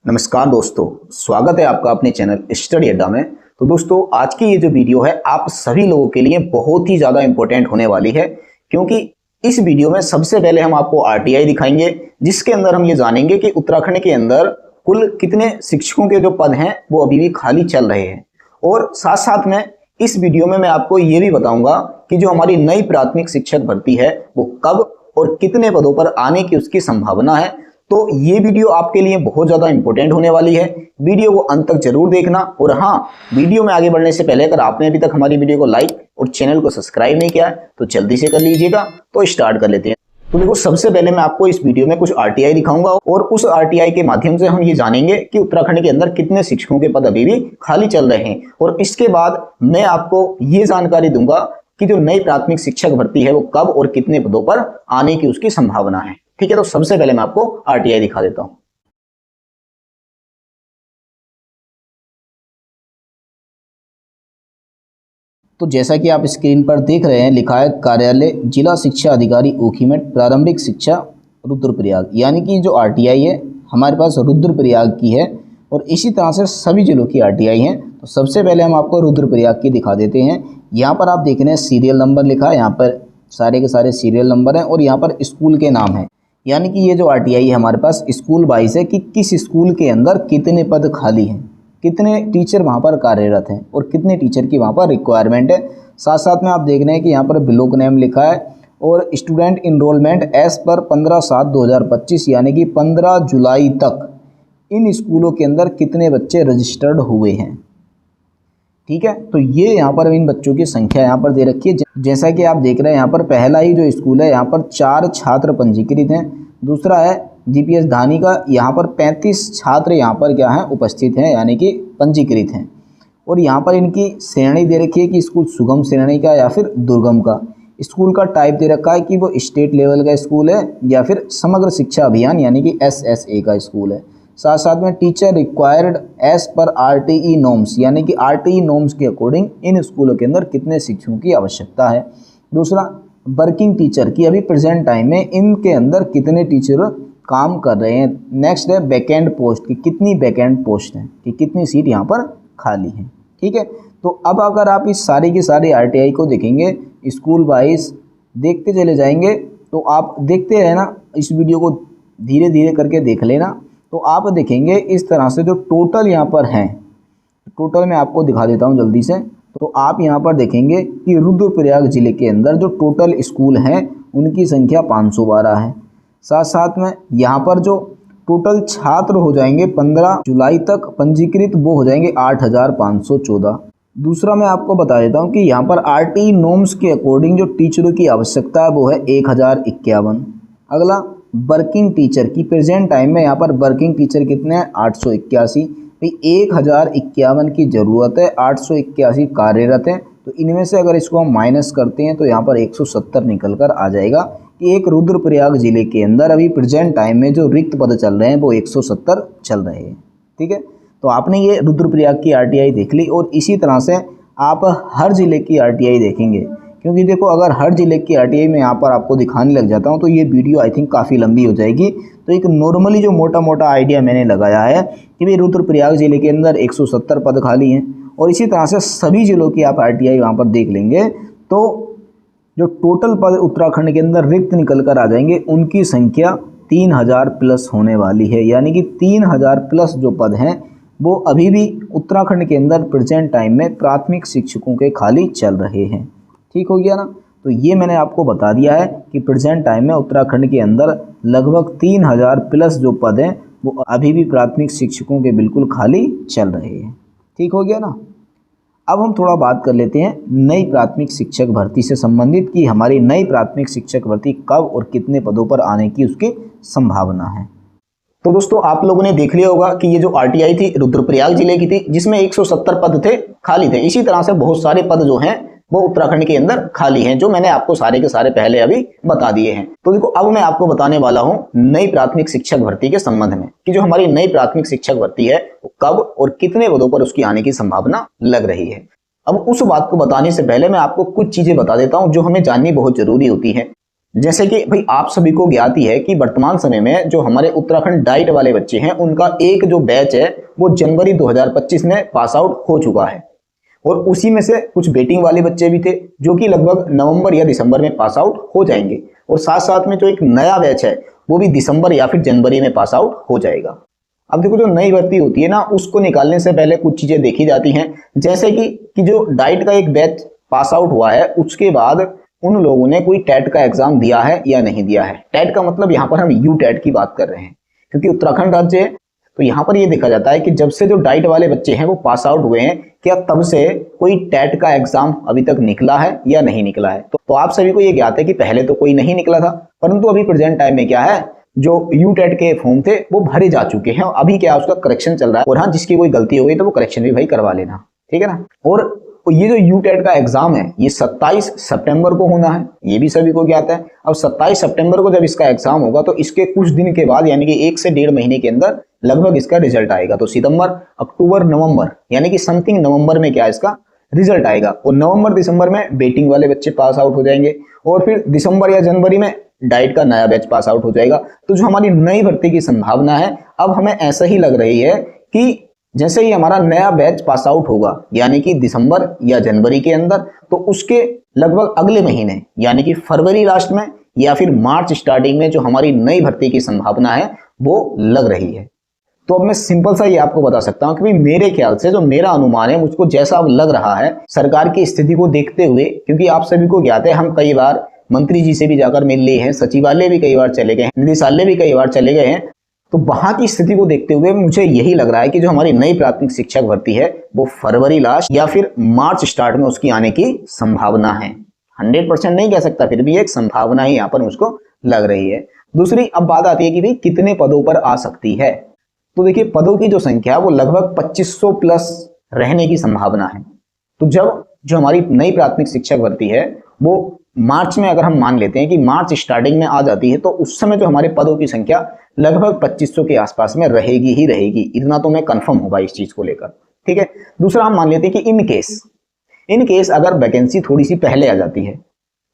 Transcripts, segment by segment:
नमस्कार दोस्तों, स्वागत है आपका अपने चैनल स्टडी अड्डा में। तो दोस्तों, आज की ये जो वीडियो है आप सभी लोगों के लिए बहुत ही ज़्यादा इंपॉर्टेंट होने वाली है, क्योंकि इस वीडियो में सबसे पहले हम आपको आरटीआई दिखाएंगे, जिसके अंदर हम ये जानेंगे कि उत्तराखंड के अंदर कुल कितने शिक्षकों के जो पद हैं वो अभी भी खाली चल रहे हैं। और साथ साथ में इस वीडियो में मैं आपको ये भी बताऊंगा कि जो हमारी नई प्राथमिक शिक्षक भर्ती है वो कब और कितने पदों पर आने की उसकी संभावना है। तो ये वीडियो आपके लिए बहुत ज़्यादा इंपॉर्टेंट होने वाली है। वीडियो को अंत तक जरूर देखना। और हाँ, वीडियो में आगे बढ़ने से पहले अगर आपने अभी तक हमारी वीडियो को लाइक और चैनल को सब्सक्राइब नहीं किया है तो जल्दी से कर लीजिएगा। तो स्टार्ट कर लेते हैं। तो देखो, सबसे पहले मैं आपको इस वीडियो में कुछ आरटीआई दिखाऊंगा और उस आरटीआई के माध्यम से हम ये जानेंगे कि उत्तराखंड के अंदर कितने शिक्षकों के पद अभी भी खाली चल रहे हैं। और इसके बाद मैं आपको ये जानकारी दूंगा कि जो नई प्राथमिक शिक्षक भर्ती है वो कब और कितने पदों पर आने की उसकी संभावना है। ठीक है, तो सबसे पहले मैं आपको आरटीआई दिखा देता हूं। तो जैसा कि आप स्क्रीन पर देख रहे हैं, लिखा है कार्यालय जिला शिक्षा अधिकारी ऊखीमठ प्रारंभिक शिक्षा रुद्रप्रयाग। यानी कि जो आरटीआई है हमारे पास रुद्रप्रयाग की है और इसी तरह से सभी जिलों की आरटीआई है। तो सबसे पहले हम आपको रुद्रप्रयाग की दिखा देते हैं। यहाँ पर आप देख रहे हैं सीरियल नंबर लिखा है, यहाँ पर सारे के सारे सीरियल नंबर हैं और यहाँ पर स्कूल के नाम है। यानी कि ये जो आरटीआई है हमारे पास स्कूल वाइज है कि किस स्कूल के अंदर कितने पद खाली हैं, कितने टीचर वहाँ पर कार्यरत हैं और कितने टीचर की वहाँ पर रिक्वायरमेंट है। साथ साथ में आप देख रहे हैं कि यहाँ पर ब्लॉक नेम लिखा है और स्टूडेंट इनरोलमेंट एज पर 15/7/2025 यानी कि 15 जुलाई तक इन स्कूलों के अंदर कितने बच्चे रजिस्टर्ड हुए हैं। ठीक है, तो ये यहाँ पर इन बच्चों की संख्या यहाँ पर दे रखी है। जैसा कि आप देख रहे हैं यहाँ पर पहला ही जो स्कूल है यहाँ पर 4 छात्र पंजीकृत हैं। दूसरा है जीपीएस धानी का, यहाँ पर 35 छात्र यहाँ पर क्या है उपस्थित हैं यानी कि पंजीकृत हैं। और यहाँ पर इनकी श्रेणी दे रखी है कि स्कूल सुगम श्रेणी का या फिर दुर्गम का। स्कूल का टाइप दे रखा है कि वो स्टेट लेवल का स्कूल है या फिर समग्र शिक्षा अभियान यानी कि SSA का स्कूल है। साथ साथ में teacher required as per RTE norms यानी कि RTE नॉर्म्स के अकॉर्डिंग इन स्कूलों के अंदर कितने शिक्षकों की आवश्यकता है। दूसरा वर्किंग टीचर की अभी प्रेजेंट टाइम में इनके अंदर कितने टीचर काम कर रहे हैं। नेक्स्ट है वैकेंट पोस्ट की कितनी वैकेंट पोस्ट हैं कि कितनी सीट यहाँ पर खाली हैं। ठीक है, तो अब अगर आप इस सारी की सारी आरटीआई को देखेंगे स्कूल वाइज देखते चले जाएंगे तो आप देखते रहना, इस वीडियो को धीरे धीरे करके देख लेना। तो आप देखेंगे इस तरह से जो टोटल यहाँ पर हैं, टोटल मैं आपको दिखा देता हूँ जल्दी से। तो आप यहाँ पर देखेंगे कि रुद्रप्रयाग जिले के अंदर जो टोटल स्कूल हैं उनकी संख्या 512 है। साथ साथ में यहाँ पर जो टोटल छात्र हो जाएंगे 15 जुलाई तक पंजीकृत वो हो जाएंगे 8514। दूसरा मैं आपको बता देता हूँ कि यहाँ पर RTE नॉर्म्स के अकॉर्डिंग जो टीचरों की आवश्यकता है वो है 1051। अगला वर्किंग टीचर की प्रेजेंट टाइम में यहाँ पर वर्किंग टीचर कितने हैं 881। भाई 1051 की ज़रूरत है, 881 कार्यरत हैं। तो इनमें से अगर इसको हम माइनस करते हैं तो यहाँ पर 170 निकल कर आ जाएगा कि एक रुद्रप्रयाग जिले के अंदर अभी प्रेजेंट टाइम में जो रिक्त पद चल रहे हैं वो 170 चल रहे हैं। ठीक है, तो आपने ये रुद्रप्रयाग की आरटीआई देख ली और इसी तरह से आप हर जिले की आरटीआई देखेंगे, क्योंकि देखो अगर हर जिले की आरटीआई में यहाँ पर आपको दिखाने लग जाता हूँ तो ये वीडियो आई थिंक काफ़ी लंबी हो जाएगी। तो एक नॉर्मली जो मोटा मोटा आइडिया मैंने लगाया है कि भाई रुद्रप्रयाग जिले के अंदर 170 पद खाली हैं और इसी तरह से सभी जिलों की आप आरटीआई वहाँ पर देख लेंगे तो जो टोटल पद उत्तराखंड के अंदर रिक्त निकल कर आ जाएंगे उनकी संख्या 3000 प्लस होने वाली है। यानी कि 3000 प्लस जो पद हैं वो अभी भी उत्तराखंड के अंदर प्रेजेंट टाइम में प्राथमिक शिक्षकों के खाली चल रहे हैं। ठीक हो गया ना। तो ये मैंने आपको बता दिया है कि प्रेजेंट टाइम में उत्तराखंड के अंदर लगभग 3000 प्लस जो पद हैं वो अभी भी प्राथमिक शिक्षकों के बिल्कुल खाली चल रहे हैं। ठीक हो गया ना। अब हम थोड़ा बात कर लेते हैं नई प्राथमिक शिक्षक भर्ती से संबंधित कि हमारी नई प्राथमिक शिक्षक भर्ती कब और कितने पदों पर आने की उसकी संभावना है। तो दोस्तों, आप लोगों ने देख लिया होगा कि ये जो आरटीआई थी रुद्रप्रयाग जिले की थी जिसमें 170 पद थे खाली थे। इसी तरह से बहुत सारे पद जो हैं वो उत्तराखंड के अंदर खाली हैं, जो मैंने आपको सारे के सारे पहले अभी बता दिए हैं। तो देखो, अब मैं आपको बताने वाला हूं नई प्राथमिक शिक्षक भर्ती के संबंध में कि जो हमारी नई प्राथमिक शिक्षक भर्ती है वो कब और कितने पदों पर उसकी आने की संभावना लग रही है। अब उस बात को बताने से पहले मैं आपको कुछ चीजें बता देता हूं जो हमें जाननी बहुत जरूरी होती है। जैसे कि भाई आप सभी को ज्ञात ही है कि वर्तमान समय में जो हमारे उत्तराखंड डाइट वाले बच्चे हैं उनका एक जो बैच है वो जनवरी 2025 में पास आउट हो चुका है, और उसी में से कुछ वेटिंग वाले बच्चे भी थे जो कि लगभग नवंबर या दिसंबर में पास आउट हो जाएंगे, और साथ साथ में जो एक नया बैच है वो भी दिसंबर या फिर जनवरी में पास आउट हो जाएगा। अब देखो जो नई भर्ती होती है ना उसको निकालने से पहले कुछ चीजें देखी जाती हैं, जैसे कि जो डाइट का एक बैच पास आउट हुआ है उसके बाद उन लोगों ने कोई टेट का एग्जाम दिया है या नहीं दिया है। टेट का मतलब यहाँ पर हम यू टेट की बात कर रहे हैं, क्योंकि उत्तराखंड राज्य है तो यहाँ पर ये देखा जाता है कि जब से जो डाइट वाले बच्चे हैं वो पास आउट हुए हैं, क्या तब से कोई टेट का एग्जाम अभी तक निकला है या नहीं निकला है। तो आप सभी को ये ज्ञात है कि पहले तो कोई नहीं निकला था, परंतु अभी प्रेजेंट टाइम में क्या है, जो यू टेट के फॉर्म थे वो भरे जा चुके हैं, अभी क्या उसका करेक्शन चल रहा है, और हाँ जिसकी कोई गलती हो गई तो वो करेक्शन भी भाई करवा लेना, ठीक है ना। और ये जो यू टेट का एग्जाम है ये 27 सितंबर को होना है, ये भी सभी को ज्ञात है। अब 27 सितंबर को जब इसका एग्जाम होगा तो इसके कुछ दिन के बाद यानी कि 1 से 1.5 महीने के अंदर लगभग इसका रिजल्ट आएगा। तो सितंबर, अक्टूबर, नवंबर यानी कि समथिंग नवंबर में क्या इसका रिजल्ट आएगा, और नवंबर दिसंबर में वेटिंग वाले बच्चे पास आउट हो जाएंगे, और फिर दिसंबर या जनवरी में डाइट का नया बैच पास आउट हो जाएगा। तो जो हमारी नई भर्ती की संभावना है अब हमें ऐसा ही लग रही है कि जैसे ही हमारा नया बैच पास आउट होगा यानी कि दिसंबर या जनवरी के अंदर, तो उसके लगभग अगले महीने यानी कि फरवरी लास्ट में या फिर मार्च स्टार्टिंग में जो हमारी नई भर्ती की संभावना है वो लग रही है। तो अब मैं सिंपल सा ये आपको बता सकता हूं कि भाई मेरे ख्याल से जो मेरा अनुमान है मुझको जैसा अब लग रहा है सरकार की स्थिति को देखते हुए, क्योंकि आप सभी को ज्ञात है हम कई बार मंत्री जी से भी जाकर मिल लिए हैं, सचिवालय भी कई बार चले गए हैं, निदेशालय भी कई बार चले गए हैं, तो वहां की स्थिति को देखते हुए मुझे यही लग रहा है कि जो हमारी नई प्राथमिक शिक्षक भर्ती है वो फरवरी लास्ट या फिर मार्च स्टार्ट में उसकी आने की संभावना है। 100% नहीं कह सकता, फिर भी एक संभावना ही यहाँ पर मुझको लग रही है। दूसरी अब बात आती है कि भाई कितने पदों पर आ सकती है, तो देखिए पदों की जो संख्या वो लगभग 2500 प्लस रहने की संभावना है। तो जब जो हमारी नई प्राथमिक शिक्षक भर्ती है वो मार्च में अगर हम मान लेते हैं कि मार्च स्टार्टिंग में आ जाती है तो उस समय जो हमारे पदों की संख्या लगभग 2500 के आसपास में रहेगी ही रहेगी, इतना तो मैं कंफर्म होगा इस चीज को लेकर, ठीक है। दूसरा हम मान लेते हैं कि इन केस अगर वैकेंसी थोड़ी सी पहले आ जाती है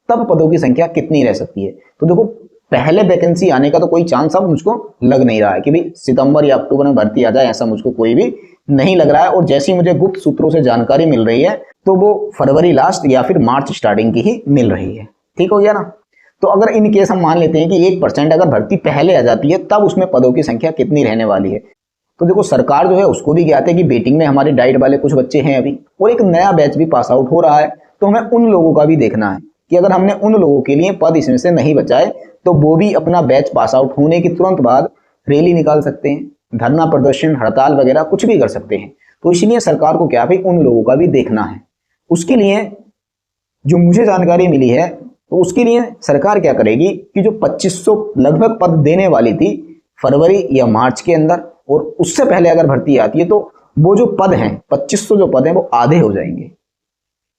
तब पदों की संख्या कितनी रह सकती है। तो देखो पहले वैकेंसी आने का तो कोई चांस अब मुझको लग नहीं रहा है कि भाई सितंबर या अक्टूबर में भर्ती आ जाए, ऐसा मुझको कोई भी नहीं लग रहा है। और जैसी मुझे गुप्त सूत्रों से जानकारी मिल रही है तो वो फरवरी लास्ट या फिर मार्च स्टार्टिंग की ही मिल रही है, ठीक हो गया ना। तो अगर इन केस हम मान लेते हैं कि 1% अगर भर्ती पहले आ जाती है तब उसमें पदों की संख्या कितनी रहने वाली है। तो देखो सरकार जो है उसको भी ज्ञात है कि वेटिंग में हमारे डाइट वाले कुछ बच्चे हैं अभी, और एक नया बैच भी पास आउट हो रहा है, तो हमें उन लोगों का भी देखना है कि अगर हमने उन लोगों के लिए पद इसमें से नहीं बचाए तो वो भी अपना बैच पास आउट होने के तुरंत बाद रैली निकाल सकते हैं, धरना प्रदर्शन, हड़ताल वगैरह कुछ भी कर सकते हैं। तो इसलिए सरकार को क्या भाई उन लोगों का भी देखना है। उसके लिए जो मुझे जानकारी मिली है तो उसके लिए सरकार क्या करेगी कि जो 2500 लगभग पद देने वाली थी फरवरी या मार्च के अंदर, और उससे पहले अगर भर्ती आती है तो वो जो पद हैं 2500 जो पद हैं वो आधे हो जाएंगे,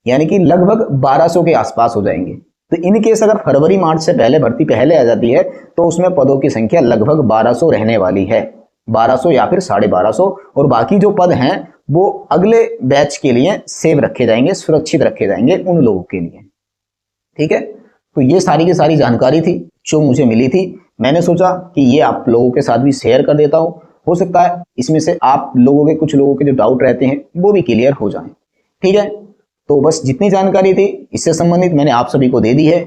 यानी कि लगभग 1200 के आसपास हो जाएंगे। तो इन केस अगर फरवरी मार्च से पहले भर्ती पहले आ जाती है तो उसमें पदों की संख्या लगभग 1200 रहने वाली है, 1200 या फिर 1250, और बाकी जो पद हैं वो अगले बैच के लिए सेव रखे जाएंगे, सुरक्षित रखे जाएंगे उन लोगों के लिए, ठीक है। तो ये सारी की सारी जानकारी थी जो मुझे मिली थी, मैंने सोचा कि ये आप लोगों के साथ भी शेयर कर देता हूं, हो सकता है इसमें से आप लोगों के कुछ लोगों के जो डाउट रहते हैं वो भी क्लियर हो जाएं, ठीक है। तो बस जितनी जानकारी थी इससे संबंधित मैंने आप सभी को दे दी है।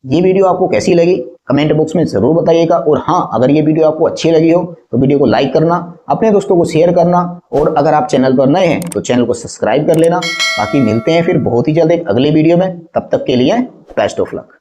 ये वीडियो आपको कैसी लगी कमेंट बॉक्स में जरूर बताइएगा, और हाँ अगर ये वीडियो आपको अच्छी लगी हो तो वीडियो को लाइक करना, अपने दोस्तों को शेयर करना, और अगर आप चैनल पर नए हैं तो चैनल को सब्सक्राइब कर लेना। बाकी मिलते हैं फिर बहुत ही जल्द एक अगले वीडियो में, तब तक के लिए बेस्ट ऑफ लक।